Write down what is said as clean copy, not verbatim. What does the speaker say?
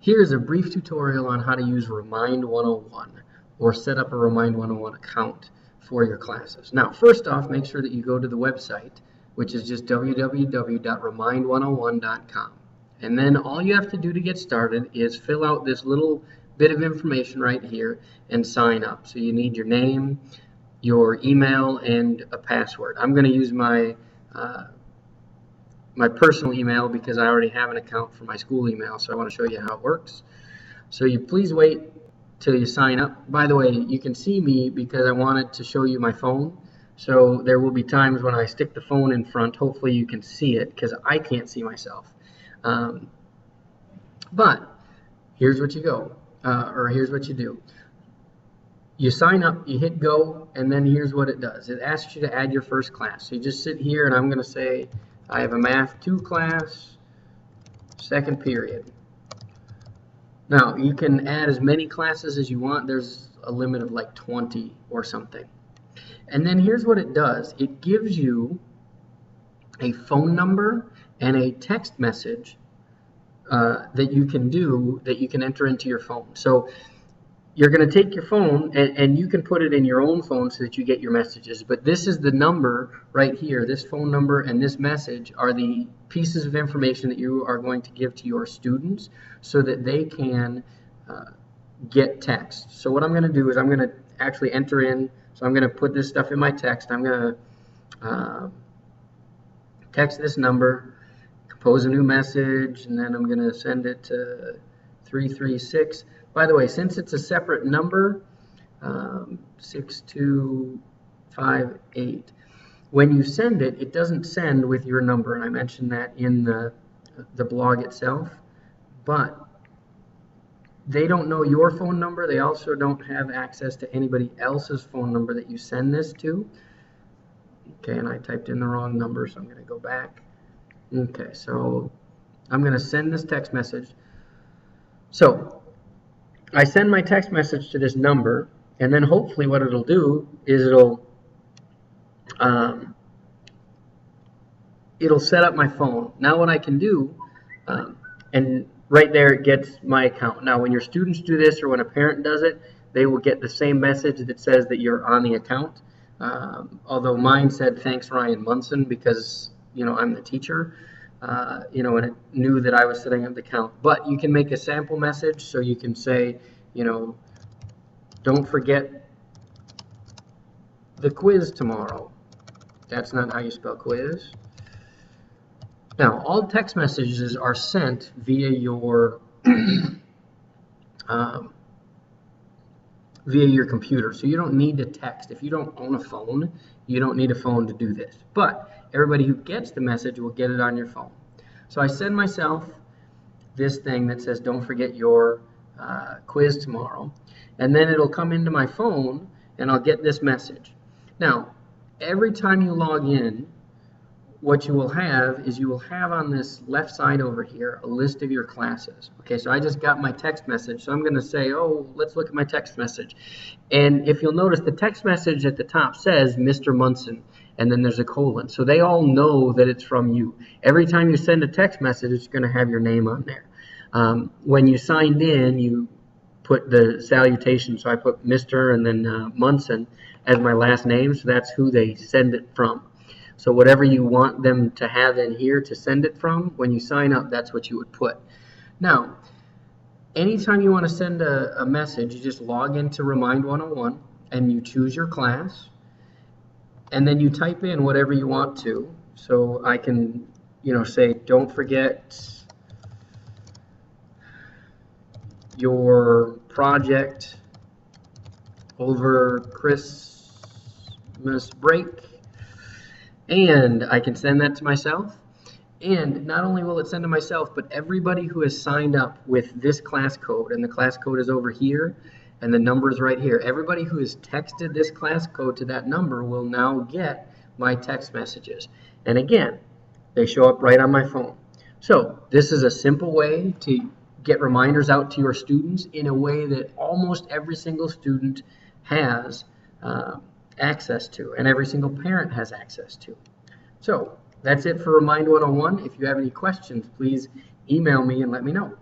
Here's a brief tutorial on how to use Remind101 or set up a Remind101 account for your classes. Now, first off, make sure that you go to the website, which is just www.remind101.com. And then all you have to do to get started is fill out this little bit of information right here and sign up. So you need your name, your email, and a password. I'm going to use my personal email because I already have an account for my school email, so I want to show you how it works. So you please wait till you sign up. By the way, you can see me because I wanted to show you my phone. So there will be times when I stick the phone in front. Hopefully you can see it because I can't see myself. But here's what you go, or here's what you do. You sign up, you hit go, and then here's what it does. It asks you to add your first class. So you just sit here, and I'm going to say I have a Math 2 class, second period. Now, you can add as many classes as you want. There's a limit of like 20 or something. And then here's what it does. It gives you a phone number and a text message that you can enter into your phone. So you're going to take your phone and you can put it in your own phone so that you get your messages. But this is the number right here. This phone number and this message are the pieces of information that you are going to give to your students so that they can get text. So what I'm going to do is I'm going to actually enter in. So I'm going to put this stuff in my text. I'm going to text this number, compose a new message, and then I'm going to send it to 336. By the way, since it's a separate number, 6258, when you send it, it doesn't send with your number, and I mentioned that in the blog itself, but they don't know your phone number. They also don't have access to anybody else's phone number that you send this to. Okay, and I typed in the wrong number, so I'm going to go back. Okay, so I'm going to send this text message. So I send my text message to this number, and then hopefully what it'll do is it'll set up my phone. Now what I can do, and right there it gets my account. Now when your students do this or when a parent does it, they will get the same message that says that you're on the account. Although mine said thanks Ryan Munson because I'm the teacher. And it knew that I was setting up the account. But you can make a sample message, so you can say, don't forget the quiz tomorrow. That's not how you spell quiz. Now, all text messages are sent via your computer, so you don't need to text. If you don't own a phone, you don't need a phone to do this. But everybody who gets the message will get it on your phone. So I send myself this thing that says, don't forget your quiz tomorrow. And then it'll come into my phone, and I'll get this message. Now, every time you log in, what you will have is you will have on this left side over here a list of your classes. Okay, so I just got my text message, so I'm going to say, oh, let's look at my text message. And if you'll notice, the text message at the top says Mr. Munson, and then there's a colon. So they all know that it's from you. Every time you send a text message, it's going to have your name on there. When you signed in, you put the salutation, so I put Mr. and then Munson as my last name, so that's who they send it from. So whatever you want them to have in here to send it from, when you sign up, that's what you would put. Now, anytime you want to send a message, you just log into Remind101 and you choose your class, and then you type in whatever you want to. So I can, say, don't forget your project over Christmas break. And I can send that to myself. And not only will it send to myself, but everybody who has signed up with this class code, and the class code is over here, and the number is right here. Everybody who has texted this class code to that number will now get my text messages. And again, they show up right on my phone. So this is a simple way to get reminders out to your students in a way that almost every single student has access to, and every single parent has access to. So that's it for Remind101. If you have any questions, please email me and let me know.